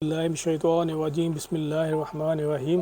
Bismillahirrahmanirrahim. Bismillahirrahmanirrahim.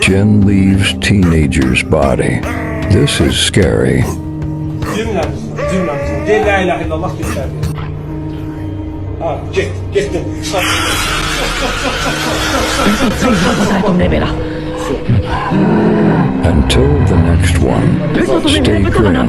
Jinn leaves teenager's body. This is scary. Until the next one, stay grim.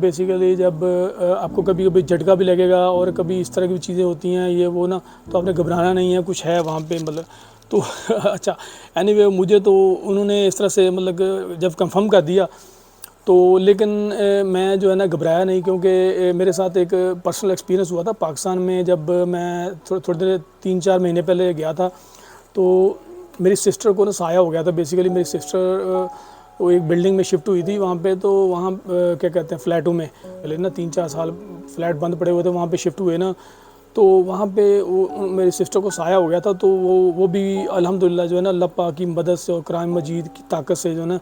Basically جب آپ کو کبھی کبھی جھٹکا بھی لگے گا اور کبھی اس طرح کی چیزیں ہوتی ہیں یہ وہ نا، تو آپ نے گھبرانا نہیں ہے، کچھ ہے وہاں پہ مطلب تو اچھا اینی وے مجھے تو انہوں نے اس طرح سے مطلب جب کنفرم کر دیا تو لیکن میں جو ہے نا گھبرایا نہیں، کیونکہ میرے ساتھ ایک پرسنل ایکسپیرینس ہوا تھا پاکستان میں، جب میں تھوڑے دیر 3-4 مہینے پہلے گیا تھا تو میری سسٹر کو نا سایہ ہو گیا تھا. بیسیکلی میری سسٹر وہ ایک بلڈنگ میں شفٹ ہوئی تھی وہاں پہ، تو وہاں کیا کہتے ہیں فلیٹوں میں پہلے نا 3-4 سال فلیٹ بند پڑے ہوئے تھے، وہاں پہ شفٹ ہوئے نا، تو وہاں پہ میری سسٹر کو سایہ ہو گیا تھا. تو وہ بھی الحمدللہ جو ہے نا اللہ پاک کی مدد سے اور قرآن مجید کی طاقت سے جو ہے نا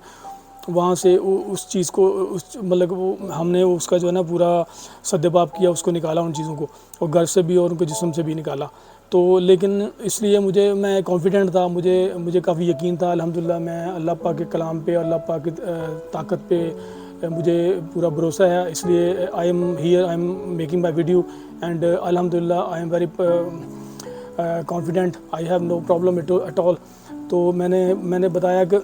وہاں سے اس چیز کو مطلب ہم نے اس کا جو ہے نا پورا سدباب کیا، اس کو نکالا ان چیزوں کو، اور گھر سے بھی اور ان کے جسم سے بھی نکالا. تو لیکن اس لیے میں کانفیڈنٹ تھا، مجھے کافی یقین تھا الحمدللہ. میں اللہ پاک کے کلام پہ، اللہ پاک کی طاقت پہ مجھے پورا بھروسہ ہے، اس لیے I am making my video and الحمدللہ I am very confident, I have no problem at all. تو میں نے بتایا کہ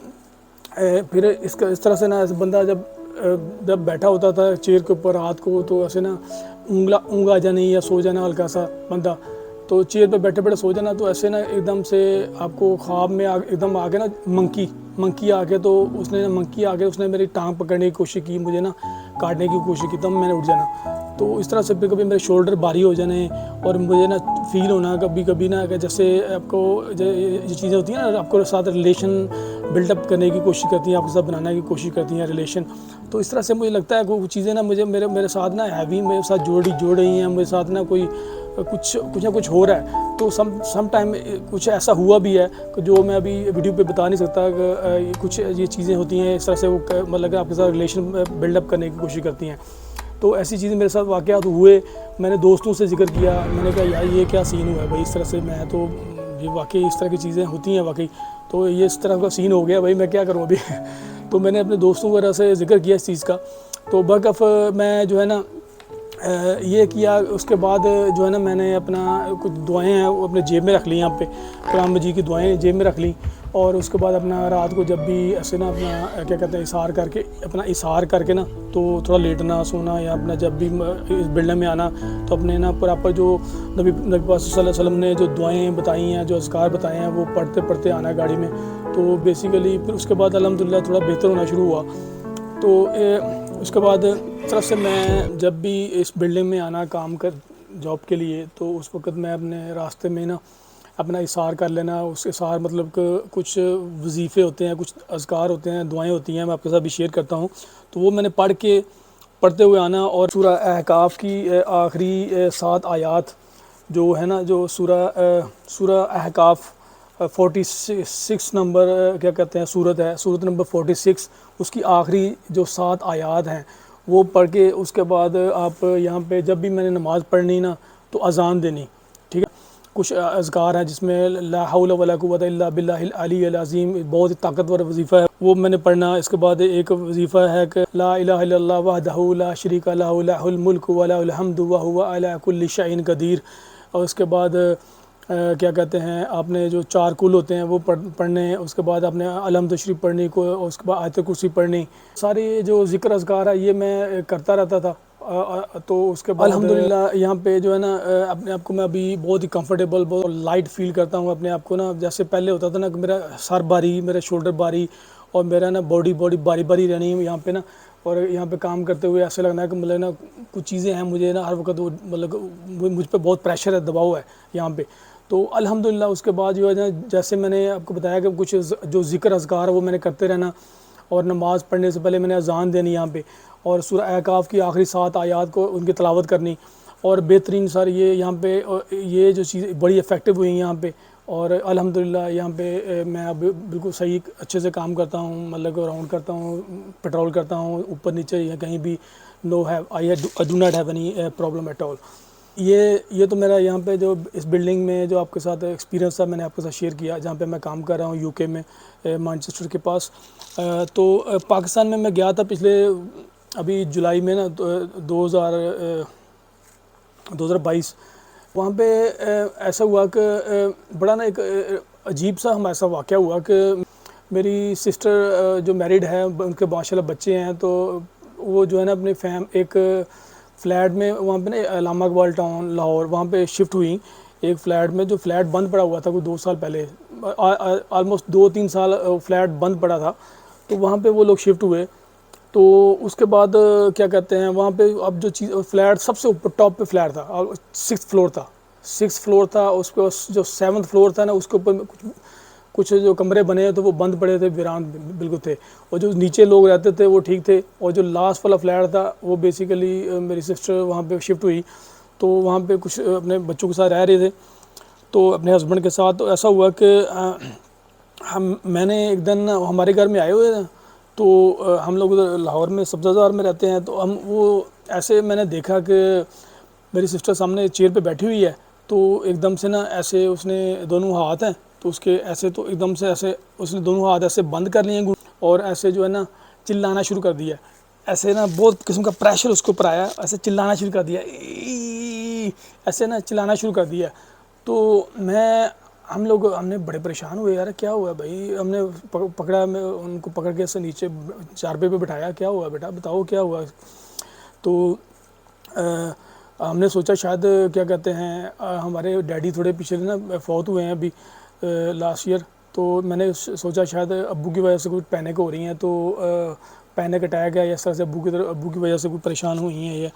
پھر اس طرح سے نا بندہ جب بیٹھا ہوتا تھا چیئر کے اوپر رات کو، تو ایسے نا اونگ آ جانی یا سو جانا ہلکا سا بندہ، تو چیئر پہ بیٹھے بیٹھے سو جانا، تو ایسے نا ایک دم سے آپ کو خواب میں ایک دم آ کے نا منکی آ کے، تو اس نے میری ٹانگ پکڑنے کی کوشش کی، مجھے نا کاٹنے کی کوشش کی، تب میں نے اٹھ جانا. تو اس طرح سے پھر کبھی میرے شولڈر بھاری ہو جانے اور مجھے نا فیل ہونا کبھی نا کہ جیسے آپ کو یہ چیزیں ہوتی ہیں نا، آپ کو ساتھ ریلیشن بلڈ اپ کرنے کی کوشش کرتی ہیں، آپ کے ساتھ بنانے کی کوشش کرتی ہیں ریلیشن. تو اس طرح سے مجھے لگتا ہے کہ وہ چیزیں نا میرے ساتھ نا ہیوی میرے ساتھ جوڑ رہی ہیں، میرے ساتھ نا کچھ نہ کچھ ہو رہا ہے. تو سم ٹائم کچھ ایسا ہوا بھی ہے کہ جو میں ابھی ویڈیو پہ بتا نہیں سکتا، کہ کچھ یہ چیزیں ہوتی ہیں اس طرح سے، وہ مطلب آپ کے ساتھ ریلیشن بلڈ اپ کرنے کی کوشش کرتی ہیں. تو ایسی چیزیں میرے ساتھ واقعات ہوئے. میں نے دوستوں سے ذکر کیا، میں نے کہا یار یہ کیا سین ہوا ہے بھائی، اس طرح سے میں تو یہ واقعی اس طرح کی چیزیں ہوتی ہیں واقعی، تو یہ اس طرح کا سین ہو گیا بھائی، میں کیا کروں ابھی. تو میں نے اپنے دوستوں وغیرہ سے ذکر کیا اس چیز کا. تو برکف میں جو ہے نا یہ کیا. اس کے بعد جو ہے نا میں نے اپنا کچھ دعائیں ہیں وہ اپنے جیب میں رکھ لی، یہاں پہ قرآن مجید کی دعائیں جیب میں رکھ لی. اور اس کے بعد اپنا رات کو جب بھی ایسے نا اپنا کیا کہتے ہیں اِسحار کر کے نا، تو تھوڑا لیٹنا سونا، یا اپنا جب بھی اس بلڈنگ میں آنا تو اپنے نا پراپر جو نبی پاک صلی اللہ علیہ وسلم نے جو دعائیں بتائی ہیں، جو اذکار بتائے ہیں، وہ پڑھتے آنا گاڑی میں. تو بیسیکلی پھر اس کے بعد الحمدللہ تھوڑا بہتر ہونا شروع ہوا. تو اس کے بعد طرف سے میں جب بھی اس بلڈنگ میں آنا کام جاب کے لیے، تو اس وقت میں اپنے راستے میں نا اپنا اِسحار کر لینا. اس اِسحار مطلب کہ کچھ وظیفے ہوتے ہیں، کچھ اذکار ہوتے ہیں، دعائیں ہوتی ہیں، میں آپ کے ساتھ بھی شیئر کرتا ہوں. تو وہ میں نے پڑھتے ہوئے آنا. اور سورہ احقاف کی آخری 7 آیات جو ہے نا، جو سورہ احقاف 46 نمبر کیا کہتے ہیں سورت نمبر 46، اس کی آخری جو 7 آیات ہیں وہ پڑھ کے اس کے بعد آپ یہاں پہ جب بھی میں نے نماز پڑھنی نا تو اذان دینی. ٹھیک ہے، کچھ اذکار ہیں جس میں لا حول ولا قوت الا باللہ العلی العظیم، بہت ہی طاقتور وظیفہ ہے، وہ میں نے پڑھنا. اس کے بعد ایک وظیفہ ہے کہ لا الہ الا اللہ وحدہ لا شریک لہ لہ الملک ولہ الحمد وہو علی کل شیء قدیر. اور اس کے بعد کیا کہتے ہیں آپ نے جو 4 کل ہوتے ہیں وہ پڑھنے. اس کے بعد آپ نے الحمد شریف پڑھنی کو، اور اس کے بعد آیت کرسی پڑھنی. ساری جو ذکر اذکار ہے یہ میں کرتا رہتا تھا. تو اس کے بعد الحمدللہ یہاں پہ جو ہے نا اپنے آپ کو میں ابھی بہت ہی کمفرٹیبل، بہت لائٹ فیل کرتا ہوں اپنے آپ کو نا. جیسے پہلے ہوتا تھا نا کہ میرا سر بھاری، میرا شولڈر بھاری، اور میرا نا باڈی بھاری رہنی یہاں پہ نا. اور یہاں پہ کام کرتے ہوئے ایسے لگنا ہے کہ مطلب نا کچھ چیزیں ہیں مجھے نا ہر وقت مطلب مجھ پہ بہت پریشر ہے، دباؤ ہے یہاں پہ. تو الحمدللہ اس کے بعد جو ہے نا جیسے میں نے آپ کو بتایا کہ کچھ جو ذکر اذکار ہے وہ میں نے کرتے رہنا. اور نماز پڑھنے سے پہلے میں نے اذان دینی یہاں پہ، اور سورہ احقاف کی آخری 7 آیات کو ان کی تلاوت کرنی. اور بہترین سر یہ یہاں پہ یہ جو چیز بڑی افیکٹو ہوئی یہاں پہ. اور الحمدللہ یہاں پہ میں اب بالکل صحیح اچھے سے کام کرتا ہوں، مطلب راؤنڈ کرتا ہوں، پیٹرول کرتا ہوں اوپر نیچے یا کہیں بھی. I do not have any problem at all. یہ تو میرا یہاں پہ جو اس بلڈنگ میں جو آپ کے ساتھ ایکسپیرینس تھا میں نے آپ کے ساتھ شیئر کیا، جہاں پہ میں کام کر رہا ہوں UK میں، مانچسٹر کے پاس. تو پاکستان میں گیا تھا پچھلے ابھی جولائی میں نا 2022. وہاں پہ ایسا ہوا کہ بڑا نا ایک عجیب سا ہمارے ساتھ واقعہ ہوا کہ میری سسٹر جو میریڈ ہے، ان کے ماشاءاللہ بچے ہیں. تو وہ جو ہے نا اپنے ایک فلیٹ میں وہاں پہ نا علامہ اقبال ٹاؤن لاہور وہاں پہ شفٹ ہوئی ایک فلیٹ میں, جو فلیٹ بند پڑا ہوا تھا کوئی 2 سال پہلے, آلموسٹ 2-3 سال فلیٹ بند پڑا تھا, تو وہاں پہ وہ لوگ شفٹ ہوئے. تو اس کے بعد کیا کہتے ہیں وہاں پہ اب جو چیز فلیٹ سب سے اوپر ٹاپ پہ فلیٹ تھا, 6th فلور تھا. اس پہ جو 7th فلور تھا نا اس کے اوپر کچھ جو کمرے بنے تو وہ بند پڑے تھے, ویران بالکل تھے, اور جو نیچے لوگ رہتے تھے وہ ٹھیک تھے. اور جو لاسٹ والا فلیٹ تھا وہ بیسیکلی میری سسٹر وہاں پہ شفٹ ہوئی, تو وہاں پہ کچھ اپنے بچوں کے ساتھ رہ رہے تھے, تو اپنے ہسبینڈ کے ساتھ. تو ایسا ہوا کہ میں نے ایک دن ہمارے گھر میں آئے ہوئے ہیں, تو ہم لوگ لاہور میں سبزہ زار میں رہتے ہیں, تو وہ ایسے میں نے دیکھا کہ میری سسٹر سامنے چیئر پہ بیٹھی ہوئی ہے, تو ایک دم سے نا ایسے اس نے دونوں ہاتھ ہیں تو اس کے ایسے, تو ایک دم سے ایسے اس نے دونوں ہاتھ ایسے بند کر لیے اور ایسے جو ہے نا چلانا شروع کر دیا, ایسے نا بہت قسم کا پریشر اس کے اوپر آیا, ایسے چلانا شروع کر دیا, ایسے نا چلانا شروع کر دیا. تو ہم نے بڑے پریشان ہوئے, یار کیا ہوا بھائی. ہم نے پکڑا, میں ان کو پکڑ کے ایسے نیچے چارپے پہ بٹھایا, کیا ہوا بیٹا بتاؤ کیا ہوا. تو ہم نے سوچا شاید کیا کہتے ہیں ہمارے ڈیڈی تھوڑے پچھلے نا فوت ہوئے ہیں ابھی لاسٹ ایئر, تو میں نے سوچا شاید ابو کی وجہ سے کوئی پینک ہو رہی ہیں, تو پینک اٹیک ہے, اس طرح سے ابو کی وجہ سے کوئی پریشان ہوئی ہیں یہ.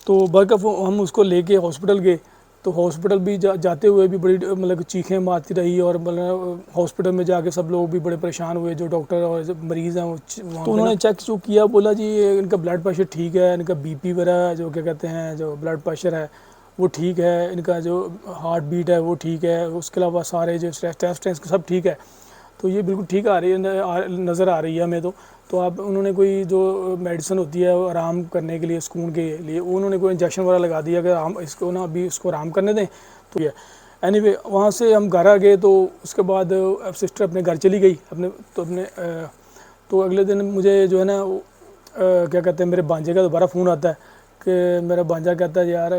تو برکف ہم اس کو لے کے ہاسپٹل گئے, تو ہاسپٹل بھی جاتے ہوئے بھی بڑی مطلب چیخیں مارتی رہی, اور مطلب ہاسپٹل میں جا کے سب لوگ بھی بڑے پریشان ہوئے, جو ڈاکٹر اور مریض ہیں تو انہوں نے چیک کیا, بولا جی ان کا بلڈ پریشر ٹھیک ہے, ان کا بی پی وغیرہ جو کیا کہتے ہیں جو بلڈ پریشر ہے وہ ٹھیک ہے, ان کا جو ہارٹ بیٹ ہے وہ ٹھیک ہے, اس کے علاوہ سارے جو ٹیسٹ سب ٹھیک ہے, تو یہ بالکل ٹھیک آ رہی ہے, نظر آ رہی ہے ہمیں. تو آپ انہوں نے کوئی جو میڈیسن ہوتی ہے وہ آرام کرنے کے لیے, سکون کے لیے, انہوں نے کوئی انجیکشن وغیرہ لگا دیا کہ اس کو نا ابھی اس کو آرام کرنے دیں. تو یہ اینی وے وہاں سے ہم گھر آ گئے, تو اس کے بعد سسٹر اپنے گھر چلی گئی تو اگلے دن مجھے جو ہے نا کیا کہتے ہیں میرے بانجے کا دوبارہ فون آتا ہے کہ میرا بانجا کہتا ہے یار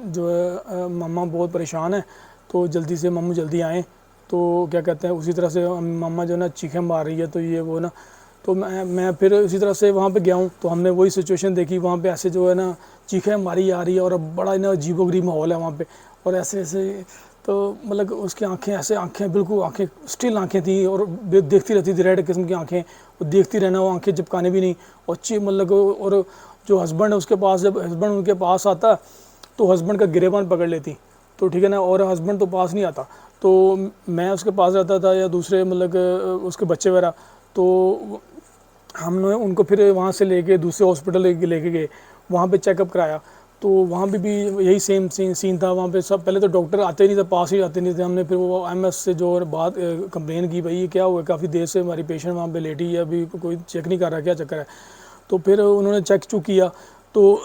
جو ہے ماما بہت پریشان ہے, تو جلدی سے ماموں جلدی آئیں. تو کیا کہتے ہیں اسی طرح سے ماما جو ہے نا چیخیں مار رہی ہے, تو یہ وہ نا, تو میں پھر اسی طرح سے وہاں پہ گیا ہوں, تو ہم نے وہی سچویشن دیکھی, وہاں پہ ایسے جو ہے نا چیخیں ماری آ رہی ہے, اور بڑا نا عجیب و غریب ماحول ہے وہاں پہ, اور ایسے تو مطلب اس کی آنکھیں بالکل اسٹل آنکھیں تھیں, اور دیکھتی رہتی تھی, ریڈ قسم کی آنکھیں, وہ دیکھتی رہنا, وہ آنکھیں جھپکانے بھی نہیں, اور مطلب اور جو ہسبینڈ ہے اس کے پاس, جب ہسبینڈ ان کے پاس آتا تو ہسبینڈ کا گریبان پکڑ لیتی, تو ٹھیک ہے نا, اور ہسبینڈ تو پاس نہیں آتا, تو میں اس کے پاس رہتا تھا یا دوسرے مطلب اس کے بچے وغیرہ. تو ہم نے ان کو پھر وہاں سے لے کے دوسرے ہاسپٹل لے کے گئے, وہاں پہ چیک اپ کرایا, تو وہاں پہ بھی یہی سیم سین تھا. وہاں پہ سب پہلے تو ڈاکٹر آتے نہیں تھے, پاس ہی آتے نہیں تھے. ہم نے پھر وہ MS سے جو بات کمپلین کی, بھائی یہ کیا ہوا, کافی دیر سے ہماری پیشنٹ وہاں پہ لیٹی ہے, ابھی کوئی چیک نہیں کر رہا, کیا چکر ہے. تو پھر انہوں نے چیک کیا, تو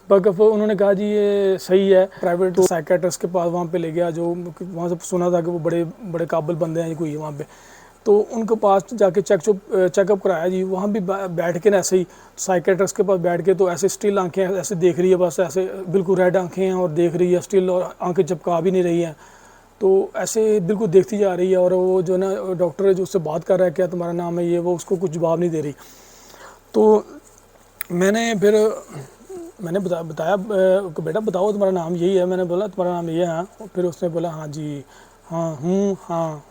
انہوں نے کہا جی یہ صحیح ہے, پرائیویٹ سائیکیٹرسٹ کے پاس وہاں پہ لے گیا, جو وہاں سے سنا تھا کہ وہ بڑے قابل بندے ہیں کوئی وہاں پہ. تو ان کے پاس جا کے چیک اپ کرایا جی. وہاں بھی بیٹھ کے نا ایسے ہی سائیکیٹرسٹ کے پاس بیٹھ کے, تو ایسے اسٹل آنکھیں ایسے دیکھ رہی ہے, بس ایسے بالکل ریڈ آنکھیں ہیں, اور دیکھ رہی ہے اسٹل, اور آنکھیں چپکا بھی نہیں رہی ہیں, تو ایسے بالکل دیکھتی جا رہی ہے. اور وہ جو نا ڈاکٹر ہے جو اس سے بات کر رہا ہے, کیا تمہارا نام ہے, یہ وہ, اس کو کچھ جواب نہیں دے رہی. تو میں نے بتایا کہ بیٹا بتاؤ تمہارا نام یہی ہے. میں نے بولا تمہارا نام یہ ہے. پھر اس نے بولا ہاں جی, ہاں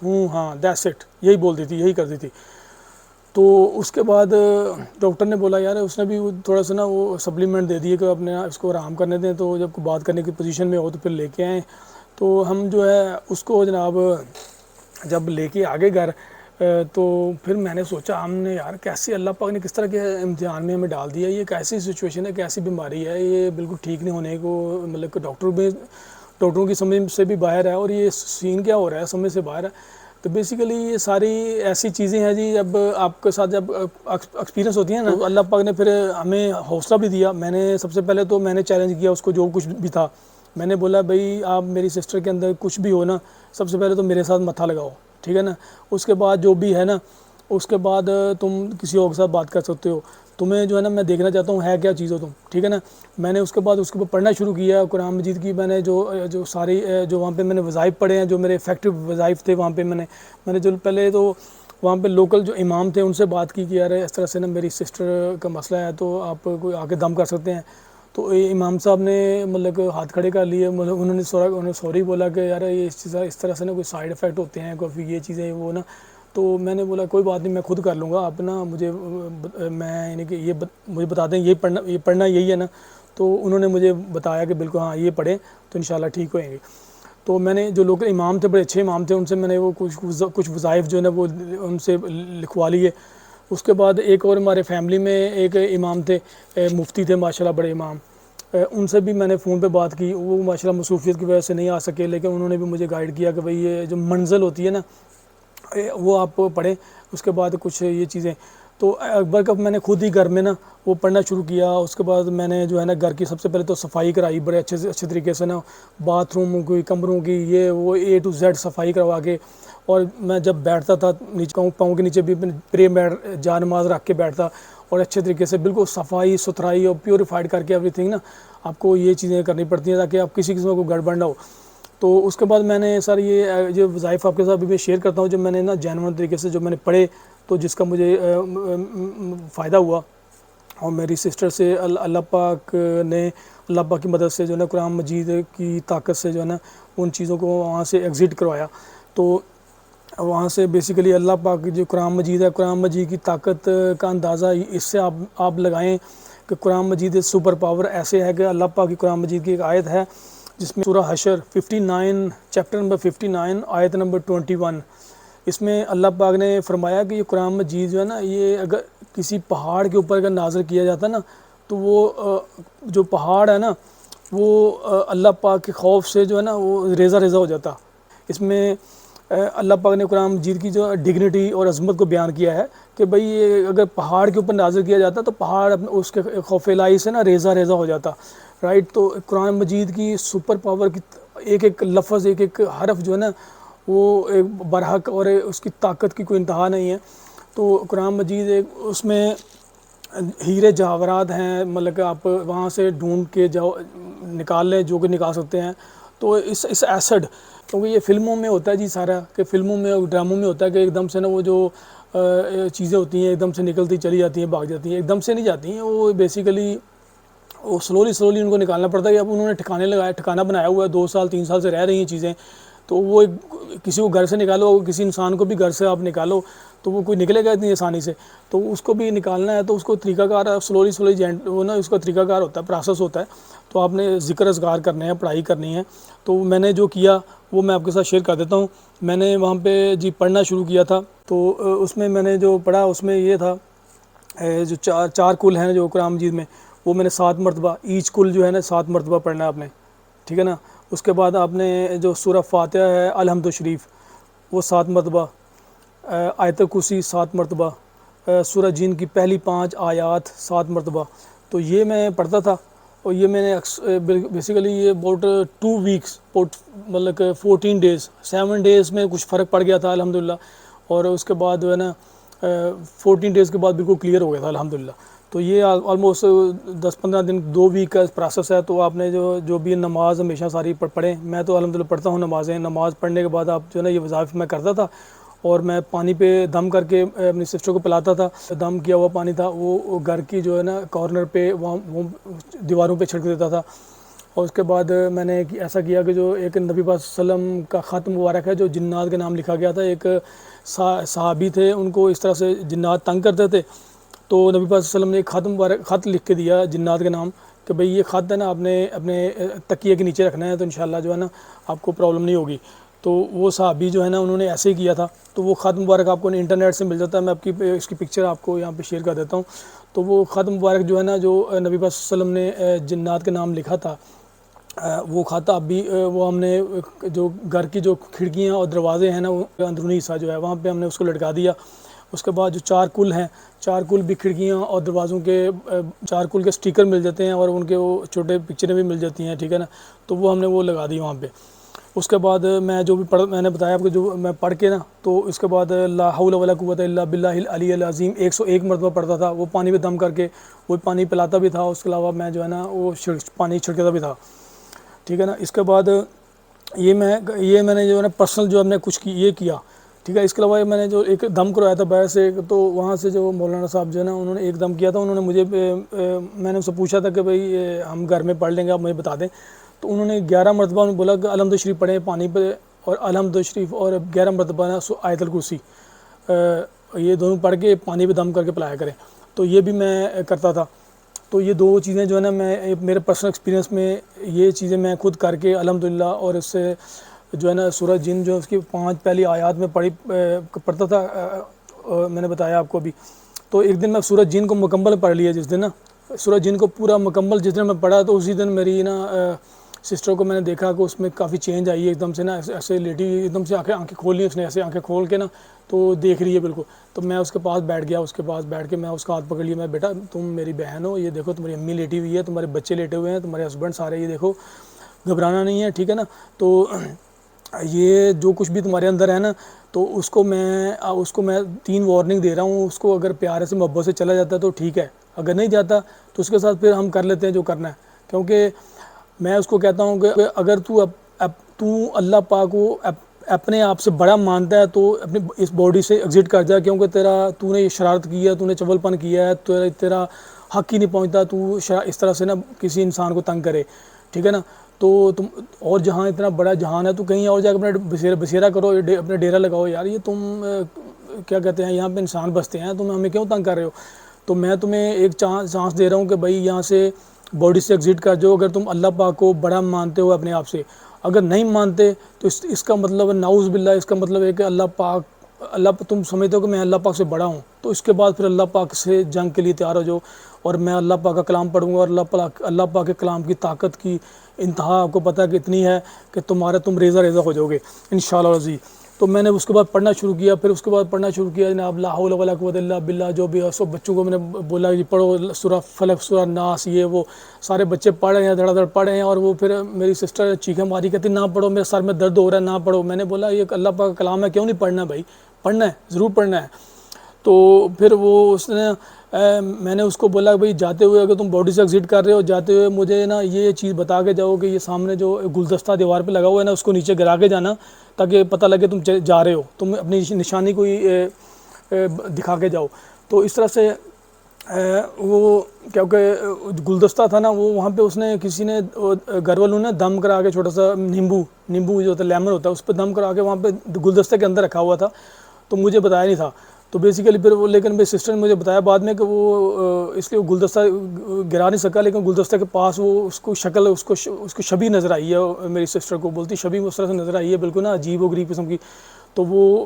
ہوں ہاں دیٹس اٹ, یہی بولتی تھی, یہی کرتی تھی. تو اس کے بعد ڈاکٹر نے بولا یار اس نے بھی تھوڑا سا نا وہ سپلیمنٹ دے دیے کہ اپنے اس کو آرام کرنے دیں, تو جب بات کرنے کی پوزیشن میں ہو تو پھر لے کے آئیں. تو ہم جو ہے اس کو جناب جب لے کے آگے گھر, تو پھر میں نے سوچا ہم نے یار کیسے اللہ پاک نے کس طرح کے امتحان میں ہمیں ڈال دیا, یہ کیسی سچویشن ہے, کیسی بیماری ہے, یہ بالکل ٹھیک نہیں ہونے کو, مطلب کہ ڈاکٹروں کی سمجھ سے بھی باہر ہے, اور یہ سین کیا ہو رہا ہے سمجھ سے باہر ہے. تو بیسیکلی یہ ساری ایسی چیزیں ہیں جی, جب آپ کے ساتھ جب ایکسپیرینس ہوتی ہیں نا, تو اللہ پاک نے پھر ہمیں حوصلہ بھی دیا. میں نے سب سے پہلے تو میں نے چیلنج کیا اس کو, جو کچھ بھی تھا میں نے بولا بھائی آپ میری سسٹر کے اندر کچھ بھی ہو نا, سب سے پہلے تو میرے ساتھ متھا لگاؤ, ٹھیک ہے نا. اس کے بعد جو بھی ہے نا, اس کے بعد تم کسی اور کے ساتھ بات کر سکتے ہو, تمہیں جو ہے نا میں دیکھنا چاہتا ہوں ہے کیا چیز ہو تم, ٹھیک ہے نا. میں نے اس کے بعد اس کے اوپر پڑھنا شروع کیا قرآن مجید کی. میں نے جو ساری جو وہاں پہ میں نے وظائف پڑھے ہیں, جو میرے افیکٹو وظائف تھے وہاں پہ, میں نے جو پہلے تو وہاں پہ لوکل جو امام تھے ان سے بات کی کہ یار اس طرح سے نا میری سسٹر کا مسئلہ ہے تو آپ کوئی آ کے دم کر سکتے ہیں. تو امام صاحب نے مطلب ہاتھ کھڑے کر لیے, مطلب انہوں نے سوری بولا کہ یار یہ اس طرح سے نا کوئی سائیڈ افیکٹ ہوتے ہیں, کوئی یہ چیزیں وہ نا. تو میں نے بولا کوئی بات نہیں, میں خود کر لوں گا, آپ نا مجھے میں یعنی کہ یہ مجھے بتا دیں یہ پڑھنا یہی ہے نا. تو انہوں نے مجھے بتایا کہ بالکل ہاں یہ پڑھیں تو انشاءاللہ ٹھیک ہوئیں گے. تو میں نے جو لوکل امام تھے, بڑے اچھے امام تھے, ان سے میں نے وہ کچھ وظائف جو ہے نا وہ ان سے لکھوا لیے. اس کے بعد ایک اور ہمارے فیملی میں ایک امام تھے, مفتی تھے ماشاءاللہ بڑے امام, ان سے بھی میں نے فون پہ بات کی. وہ ماشاءاللہ مصروفیت کی وجہ سے نہیں آ سکے, لیکن انہوں نے بھی مجھے گائیڈ کیا کہ بھئی یہ جو منزل ہوتی ہے نا وہ آپ پڑھیں. اس کے بعد کچھ یہ چیزیں تو اکبر کب میں نے خود ہی گھر میں نا وہ پڑھنا شروع کیا. اس کے بعد میں نے جو ہے نا گھر کی سب سے پہلے تو صفائی کرائی بڑے اچھے طریقے سے نا, باتھ روم کی, کمروں کی, یہ وہ A to Z صفائی کروا کے. اور میں جب بیٹھتا تھا نیچے پاؤں کے نیچے بھی پرے جا نماز رکھ کے بیٹھتا, اور اچھے طریقے سے بالکل صفائی ستھرائی اور پیوریفائڈ کر کے ایوری تھنگ نا آپ کو یہ چیزیں کرنی پڑتی ہیں تاکہ آپ کسی قسم کو گڑبڑ نہ ہو. تو اس کے بعد میں نے سر یہ جو وظائف آپ کے ساتھ بھی میں شیئر کرتا ہوں جو میں نے نا جینوئن طریقے سے جو میں نے پڑھے, تو جس کا مجھے فائدہ ہوا. اور میری سسٹر سے اللہ پاک کی مدد سے جو ہے نا قرآن مجید کی طاقت سے جو ہے نا ان چیزوں کو وہاں سے ایگزٹ کروایا. تو وہاں سے بیسیکلی اللہ پاک کی جو قرآن مجید ہے, قرآن مجید کی طاقت کا اندازہ اس سے آپ لگائیں کہ قرآن مجید سپر پاور ایسے ہے کہ اللہ پاک کی قرآن مجید کی ایک آیت ہے جس میں سورہ حشر 59 چیپٹر نمبر 59 آیت نمبر 21, اس میں اللہ پاک نے فرمایا کہ یہ قرآن مجید جو ہے نا یہ اگر کسی پہاڑ کے اوپر اگر نازل کیا جاتا نا تو وہ جو پہاڑ ہے نا وہ اللہ پاک کے خوف سے جو ہے نا وہ ریزہ ہو جاتا. اس میں اللہ پاک نے قرآن مجید کی جو ڈگنیٹی اور عظمت کو بیان کیا ہے کہ بھئی یہ اگر پہاڑ کے اوپر نازل کیا جاتا تو پہاڑ اس کے خوف الہی سے نا ریزہ ہو جاتا, رائٹ. تو قرآن مجید کی سپر پاور کی ایک لفظ ایک حرف جو ہے نا وہ ایک برحق, اور اس کی طاقت کی کوئی انتہا نہیں ہے. تو قرآن مجید اس میں ہیرے جواہرات ہیں, مطلب کہ آپ وہاں سے ڈھونڈ کے نکال لیں جو کہ نکال سکتے ہیں. تو اس ایسڈ, کیونکہ یہ فلموں میں ہوتا ہے جی سارا, کہ فلموں میں اور ڈراموں میں ہوتا ہے کہ ایک دم سے نا وہ جو چیزیں ہوتی ہیں ایک دم سے نکلتی چلی جاتی ہیں, بھاگ جاتی ہیں, ایک دم سے نہیں جاتی ہیں وہ, بیسیکلی وہ سلولی ان کو نکالنا پڑتا ہے. اب انہوں نے ٹھکانہ بنایا ہوا ہے, 2 سال 3 سال سے رہ رہی ہیں چیزیں, تو وہ کسی کو گھر سے نکالو, کسی انسان کو بھی گھر سے آپ نکالو تو وہ کوئی نکلے گا اتنی آسانی سے. تو اس کو بھی نکالنا ہے تو اس کو طریقہ کار سلولی وہ نا اس کا طریقہ کار ہوتا ہے, پروسیس ہوتا ہے. تو آپ نے ذکر اذکار کرنے ہیں, پڑھائی کرنی ہے. تو میں نے جو کیا وہ میں آپ کے ساتھ شیئر کر دیتا ہوں. میں نے وہاں پہ جی پڑھنا شروع کیا تھا, تو اس میں نے جو پڑھا اس میں یہ تھا جو چار کل ہیں جو قرآن مجید میں, وہ میں نے 7 مرتبہ, ایچ کل جو ہے نا 7 مرتبہ پڑھنا ہے آپ نے, ٹھیک ہے نا. اس کے بعد آپ نے جو سورہ فاتحہ ہے الحمد شریف وہ 7 مرتبہ, آیت الکرسی 7 مرتبہ, سورہ جن کی پہلی 5 آیات 7 مرتبہ. تو یہ میں پڑھتا تھا, اور یہ میں نے بیسیکلی یہ اباؤٹ 2 ویکس, مطلب کہ 14 ڈیز 7 ڈیز میں کچھ فرق پڑ گیا تھا الحمدللہ. اور اس کے بعد جو ہے نا 14 ڈیز کے بعد بالکل کلیئر ہو گیا تھا الحمدللہ. تو یہ آلموسٹ 10-15 دن 2 ویک کا پروسیس ہے. تو آپ نے جو بھی نماز ہمیشہ ساری پڑھیں, میں تو الحمدللہ پڑھتا ہوں نمازیں. نماز پڑھنے کے بعد آپ جو ہے نا یہ وظائف میں کرتا تھا, اور میں پانی پہ دم کر کے اپنی سسٹر کو پلاتا تھا. دم کیا ہوا پانی تھا وہ گھر کی جو ہے نا کارنر پہ وہ دیواروں پہ چھڑک دیتا تھا. اور اس کے بعد میں نے ایسا کیا کہ جو ایک نبی پاک صلی اللہ علیہ وسلم کا خط مبارک ہے جو جنات کے نام لکھا گیا تھا, ایک صحابی تھے ان کو اس طرح سے جنات تنگ کرتے تھے. تو نبی پاک صلی اللہ علیہ وسلم نے ایک خط لکھ کے دیا جنات کے نام کہ بھئی یہ خط ہے نا آپ نے اپنے تکیے کے نیچے رکھنا ہے, تو انشاءاللہ جو ہے نا آپ کو پرابلم نہیں ہوگی. تو وہ صحابی جو ہے نا انہوں نے ایسے ہی کیا تھا. تو وہ خط مبارک آپ کو انٹرنیٹ سے مل جاتا ہے, میں اس کی پکچر آپ کو یہاں پہ شیئر کر دیتا ہوں. تو وہ خط مبارک جو ہے نا جو نبی پاک صلی اللہ علیہ وسلم نے جنات کے نام لکھا تھا, وہ خط اب بھی وہ ہم نے جو گھر کی جو کھڑکیاں اور دروازے ہیں نا وہ اندرونی حصہ جو ہے وہاں پہ ہم نے اس کو لٹکا دیا. اس کے بعد جو 4 کل ہیں, 4 کل بھی کھڑکیاں اور دروازوں کے 4 کل کے سٹیکر مل جاتے ہیں, اور ان کے وہ چھوٹے پکچریں بھی مل جاتی ہیں, ٹھیک ہے نا. تو وہ ہم نے وہ لگا دی وہاں پہ. اس کے بعد میں جو بھی میں نے بتایا آپ کو جو میں پڑھ کے نا, تو اس کے بعد لا حول ولا قوت الا باللہ العلی العظیم 101 مرتبہ پڑھتا تھا. وہ پانی پہ دم کر کے وہ پانی پلاتا بھی تھا, اس کے علاوہ میں جو ہے نا وہ پانی چھڑکتا بھی تھا, ٹھیک ہے نا. اس کے بعد یہ میں نے جو ہے نا پرسنل جو ہم نے کچھ یہ کیا ٹھیک ہے. اس کے علاوہ میں نے جو ایک دم کروایا تھا باہر سے، تو وہاں سے جو مولانا صاحب جو ہے نا انہوں نے ایک دم کیا تھا. انہوں نے مجھے میں نے ان سے پوچھا تھا کہ بھائی ہم گھر میں پڑھ لیں گے، آپ مجھے بتا دیں. تو انہوں نے 11 مرتبہ بولا کہ الحمد شریف پڑھیں پانی پہ، اور الحمد شریف، اور 11 مرتبہ آیت الکرسی، یہ دونوں پڑھ کے پانی پہ دم کر کے پلایا کریں. تو یہ بھی میں کرتا تھا. تو یہ دو چیزیں جو ہے نا میں میرے پرسنل ایکسپیرینس میں یہ چیزیں میں خود کر کے الحمدللہ، اور اس سے جو ہے نا سورہ جن جو اس کی 5 پہلی آیات میں پڑھتا تھا، میں نے بتایا آپ کو ابھی. تو ایک دن میں سورہ جن کو مکمل پڑھ لیا. جس دن نا سورہ جن کو پورا مکمل جس دن میں پڑھا، تو اسی دن میری نا سسٹر کو میں نے دیکھا کہ اس میں کافی چینج آئی ہے. ایک دم سے نا ایسے لیٹی، ایک دم سے آنکھیں کھول لی اس نے، ایسے آنکھیں کھول کے نا تو دیکھ رہی ہے بالکل. تو میں اس کے پاس بیٹھ گیا. اس کے پاس بیٹھ کے میں اس کا ہاتھ پکڑ لیا. میں بیٹا تم میری بہن ہو، یہ دیکھو تمہاری امی لیٹی ہوئی ہے، تمہارے بچے لیٹے ہوئے ہیں، تمہارے ہسبینڈ سارے، یہ دیکھو گھبرانا نہیں ہے، ٹھیک ہے نا. تو یہ جو کچھ بھی تمہارے اندر ہے نا، تو اس کو میں 3 وارننگ دے رہا ہوں. اس کو اگر پیار سے محبت سے چلا جاتا ہے تو ٹھیک ہے، اگر نہیں جاتا تو اس کے ساتھ پھر ہم کر لیتے ہیں جو کرنا ہے. کیونکہ میں اس کو کہتا ہوں کہ اگر تو اللہ پاک کو اپنے آپ سے بڑا مانتا ہے تو اپنی اس باڈی سے ایگزٹ کر جائے. کیونکہ تو نے یہ شرارت کی ہے، تو نے چول پن کیا ہے، تیرا حق ہی نہیں پہنچتا تو اس طرح سے نا کسی انسان کو تنگ کرے، ٹھیک ہے نا. تو تم اور جہاں اتنا بڑا جہان ہے تو کہیں اور جا کے اپنا بسیرا کرو، اپنا ڈیرا لگاؤ. یار یہ تم کیا کہتے ہیں، یہاں پہ انسان بستے ہیں، تم ہمیں کیوں تنگ کر رہے ہو؟ تو میں تمہیں ایک چانس دے رہا ہوں کہ بھائی یہاں سے باڈی سے ایگزٹ کر جاؤ. اگر تم اللہ پاک کو بڑا مانتے ہو اپنے آپ سے، اگر نہیں مانتے تو اس کا مطلب نعوذ باللہ، اس کا مطلب ہے کہ تم سمجھتے ہو کہ میں اللہ پاک سے بڑا ہوں. تو اس کے بعد پھر اللہ پاک سے جنگ کے لیے تیار ہو جاؤ. اور میں اللہ پاک کا کلام پڑھوں گا، اور اللہ پاک کے کلام کی طاقت کی انتہا آپ کو پتہ کہ اتنی ہے کہ تم ریزہ ہو جاؤ گے انشاءاللہ العزیز. تو میں نے اس کے بعد پڑھنا شروع کیا. پھر اس کے بعد پڑھنا شروع کیا جناب لا حول ولا قوت الا باللہ. جو بھی سب بچوں کو میں نے بولا کہ پڑھو سورہ فلق، سورہ ناس، یہ وہ سارے بچے پڑھ رہے ہیں، دھڑا دھڑ پڑھ رہے ہیں. اور وہ پھر میری سسٹر چیخیں ماری، کہتی نہ پڑھو، میرے سر میں درد ہو رہا ہے، نہ پڑھو. میں نے بولا یہ اللہ پاک کا کلام ہے، کیوں نہیں پڑھنا بھائی؟ پڑھنا ہے، ضرور پڑھنا ہے. تو پھر اس نے میں نے اس کو بولا کہ بھائی جاتے ہوئے اگر تم باڈی سے ایگزٹ کر رہے ہو، جاتے ہوئے مجھے نا یہ چیز بتا کے جاؤ کہ یہ سامنے جو گلدستہ دیوار پہ لگا ہوا ہے نا، اس کو نیچے گرا کے جانا، تاکہ پتہ لگے تم جا رہے ہو، تم اپنی نشانی کو دکھا کے جاؤ. تو اس طرح سے وہ کیونکہ گلدستہ تھا نا، وہ وہاں پہ اس نے کسی نے گھر والوں نے دم کرا کے چھوٹا سا نیمبو جو ہوتا ہے، لیمن ہوتا ہے، اس پہ دم کرا کے وہاں پہ گلدستے کے اندر رکھا ہوا تھا. تو مجھے بتایا نہیں تھا. تو بیسیکلی پھر وہ، لیکن میری سسٹر نے مجھے بتایا بعد میں کہ وہ اس لیے گلدستہ گرا نہیں سکا، لیکن گلدستے کے پاس وہ اس کو شکل اس کو شبیہ نظر آئی ہے. میری سسٹر کو بولتی شبیہ اس طرح سے نظر آئی ہے، بالکل نا عجیب و غریب قسم کی. تو وہ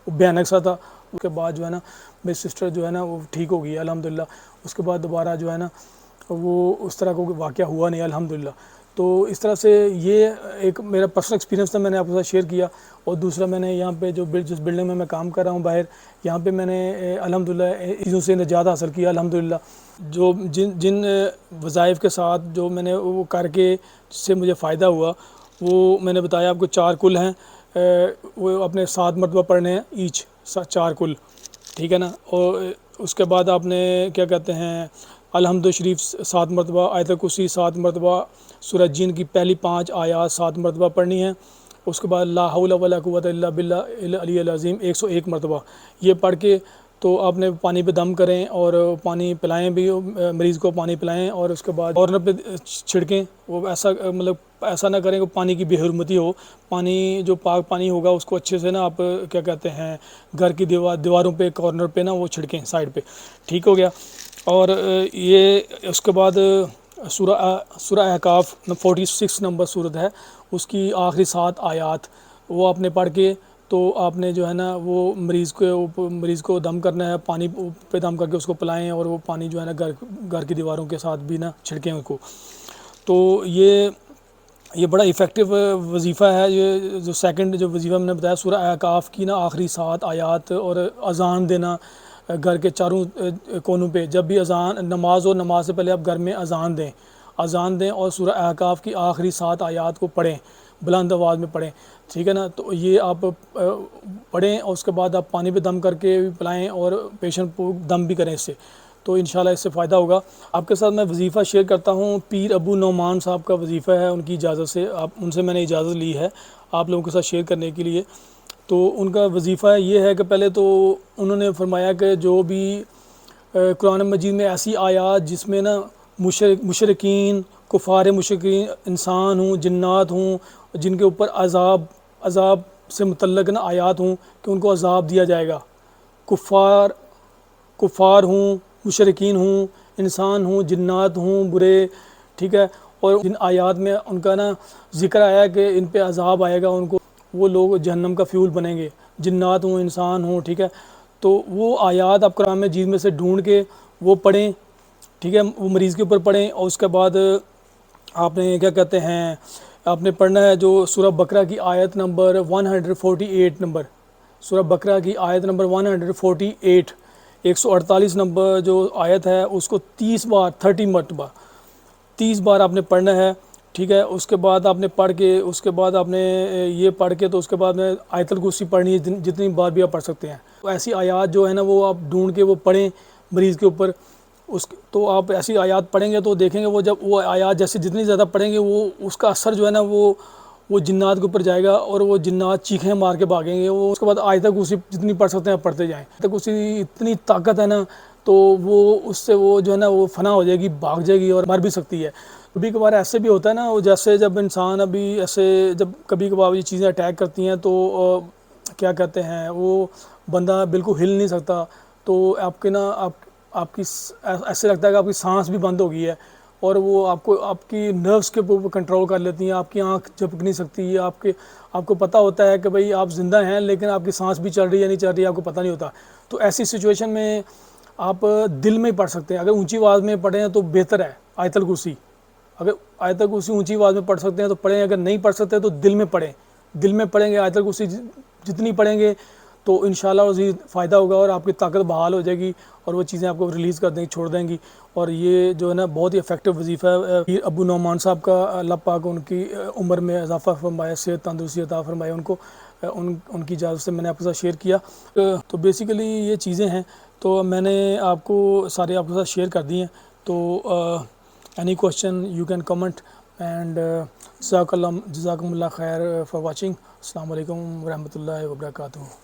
بھیانک سا تھا. اس کے بعد جو ہے نا میری سسٹر جو ہے نا وہ ٹھیک ہو گئی ہے الحمدللہ. اس کے بعد دوبارہ جو ہے نا وہ اس طرح کو واقعہ ہوا نہیں الحمدللہ. تو اس طرح سے یہ ایک میرا پرسنل ایکسپیرینس تھا، میں نے آپ کے ساتھ شیئر کیا. اور دوسرا میں نے یہاں پہ جس بلڈنگ میں کام کر رہا ہوں باہر، یہاں پہ میں نے الحمدللہ چیزوں سے نجات حاصل کیا الحمدللہ. جو جن وظائف کے ساتھ جو میں نے وہ کر کے جس سے مجھے فائدہ ہوا، وہ میں نے بتایا آپ کو 4 کل ہیں. وہ اپنے 7 مرتبہ پڑھنے ہیں ایچ، 4 کل، ٹھیک ہے نا. اور اس کے بعد آپ نے کیا کہتے ہیں الحمد شریف 7 مرتبہ، آیت الکرسی 7 مرتبہ، سورہ جن کی پہلی 5 آیات 7 مرتبہ پڑھنی ہیں. اس کے بعد لا حول ولا قوت الا باللہ العلی العظیم 101 مرتبہ یہ پڑھ کے تو آپ نے پانی پہ دم کریں اور پانی پلائیں بھی، مریض کو پانی پلائیں. اور اس کے بعد کارنر پہ چھڑکیں. وہ ایسا مطلب ایسا نہ کریں کہ پانی کی بے حرمتی ہو. پانی جو پاک پانی ہوگا اس کو اچھے سے نا آپ کیا کہتے ہیں گھر کی دیواروں پہ، کارنر پہ نا وہ چھڑکیں سائڈ پہ. ٹھیک ہو گیا. اور یہ اس کے بعد سورہ احقاف 46 نمبر سورت ہے، اس کی آخری 7 آیات وہ آپ نے پڑھ کے تو آپ نے جو ہے نا وہ مریض کو دم کرنا ہے، پانی پہ دم کر کے اس کو پلائیں. اور وہ پانی جو ہے نا گھر کی دیواروں کے ساتھ بھی نا چھڑکیں اس کو. تو یہ بڑا ایفیکٹو وظیفہ ہے. یہ جو سیکنڈ جو وظیفہ میں نے بتایا سورہ احقاف کی نا آخری 7 آیات، اور اذان دینا گھر کے چاروں کونوں پہ. جب بھی اذان نماز ہو، نماز سے پہلے آپ گھر میں اذان دیں اور سورہ احقاف کی آخری 7 آیات کو پڑھیں، بلند آواز میں پڑھیں. ٹھیک ہے نا. تو یہ آپ پڑھیں اور اس کے بعد آپ پانی پہ دم کر کے بھی پلائیں اور پیشنٹ کو دم بھی کریں اس سے. تو انشاءاللہ اس سے فائدہ ہوگا. آپ کے ساتھ میں وظیفہ شیئر کرتا ہوں. پیر ابو نعمان صاحب کا وظیفہ ہے, ان کی اجازت سے, ان سے میں نے اجازت لی ہے آپ لوگوں کے ساتھ شیئر کرنے کے لیے. تو ان کا وظیفہ یہ ہے کہ پہلے تو انہوں نے فرمایا کہ جو بھی قرآن مجید میں ایسی آیات جس میں نا مشرکین, کفار مشرکین انسان ہوں, جنات ہوں, جن کے اوپر عذاب سے متعلق نا آیات ہوں کہ ان کو عذاب دیا جائے گا, کفار ہوں, مشرکین ہوں, انسان ہوں, جنات ہوں برے, ٹھیک ہے, اور جن آیات میں ان کا نا ذکر آیا کہ ان پہ عذاب آئے گا, ان کو وہ لوگ جہنم کا فیول بنیں گے, جنات ہوں, انسان ہوں, ٹھیک ہے. تو وہ آیات آپ قرآن مجید میں سے ڈھونڈ کے وہ پڑھیں, ٹھیک ہے, وہ مریض کے اوپر پڑھیں. اور اس کے بعد آپ نے کیا کہتے ہیں, آپ نے پڑھنا ہے جو سورہ بقرہ کی آیت نمبر 148 سورہ بقرہ کی آیت نمبر 148 148 نمبر جو آیت ہے اس کو 30 مرتبہ 30 بار آپ نے پڑھنا ہے, ٹھیک ہے. اس کے بعد آپ نے پڑھ کے, اس کے بعد آپ نے یہ پڑھ کے, تو اس کے بعد میں آیت الکرسی پڑھنی ہے جتنی بار بھی آپ پڑھ سکتے ہیں. ایسی آیات جو ہے نا وہ آپ ڈھونڈ کے وہ پڑھیں مریض کے اوپر. تو آپ ایسی آیات پڑھیں گے تو دیکھیں گے وہ جب وہ آیات جیسے جتنی زیادہ پڑھیں گے وہ اس کا اثر جو ہے نا وہ جنات کے اوپر جائے گا, اور وہ جنات چیخیں مار کے بھاگیں گے. وہ اس کے بعد آیت الکرسی جتنی پڑھ سکتے ہیں آپ پڑھتے جائیں. آیت الکرسی اتنی طاقت ہے نا, تو وہ اس سے وہ جو ہے نا وہ فنا ہو جائے گی, بھاگ جائے گی اور مر بھی سکتی ہے. کبھی کبھار ایسے بھی ہوتا ہے نا, وہ جیسے جب انسان ابھی ایسے جب کبھی کبھار یہ چیزیں اٹیک کرتی ہیں تو کیا کہتے ہیں وہ بندہ بالکل ہل نہیں سکتا. تو آپ کے نا آپ کی ایسے لگتا ہے کہ آپ کی سانس بھی بند ہو گئی ہے, اور وہ آپ کی نروس کے اوپر کنٹرول کر لیتی ہیں. آپ کی آنکھ جھپک نہیں سکتی, آپ کو پتہ ہوتا ہے کہ بھئی آپ زندہ ہیں لیکن آپ کی سانس بھی چل رہی ہے یا نہیں چل رہی ہے, آپ کو پتہ نہیں ہوتا. تو ایسی سچویشن میں آپ دل میں پڑھ سکتے ہیں. اگر اونچی آواز میں پڑھیں تو بہتر ہے آیت الکرسی. اگر آیت الکرسی اونچی آواز میں پڑھ سکتے ہیں تو پڑھیں, اگر نہیں پڑھ سکتے تو دل میں پڑھیں. دل میں پڑھیں گے آیت الکرسی جتنی پڑھیں گے تو انشاءاللہ مزید فائدہ ہوگا, اور آپ کی طاقت بحال ہو جائے گی, اور وہ چیزیں آپ کو ریلیز کر دیں, چھوڑ دیں گی. اور یہ جو ہے نا بہت ہی افیکٹو وظیفہ ہے. پیر ابو نعمان صاحب کا اللہ پاک ان کی عمر میں اضافہ فرمائے, صحت تندرستی عطا فرمائے ان کو. ان کی اجازت سے میں نے آپ کے ساتھ شیئر کیا. تو بیسیکلی یہ چیزیں ہیں, تو میں نے آپ کو سارے آپ کے ساتھ شیئر کر دی ہیں. تو any question you can comment, and جزاکم اللہ خیر for watching. السلام علیکم ورحمۃ اللہ وبرکاتہ.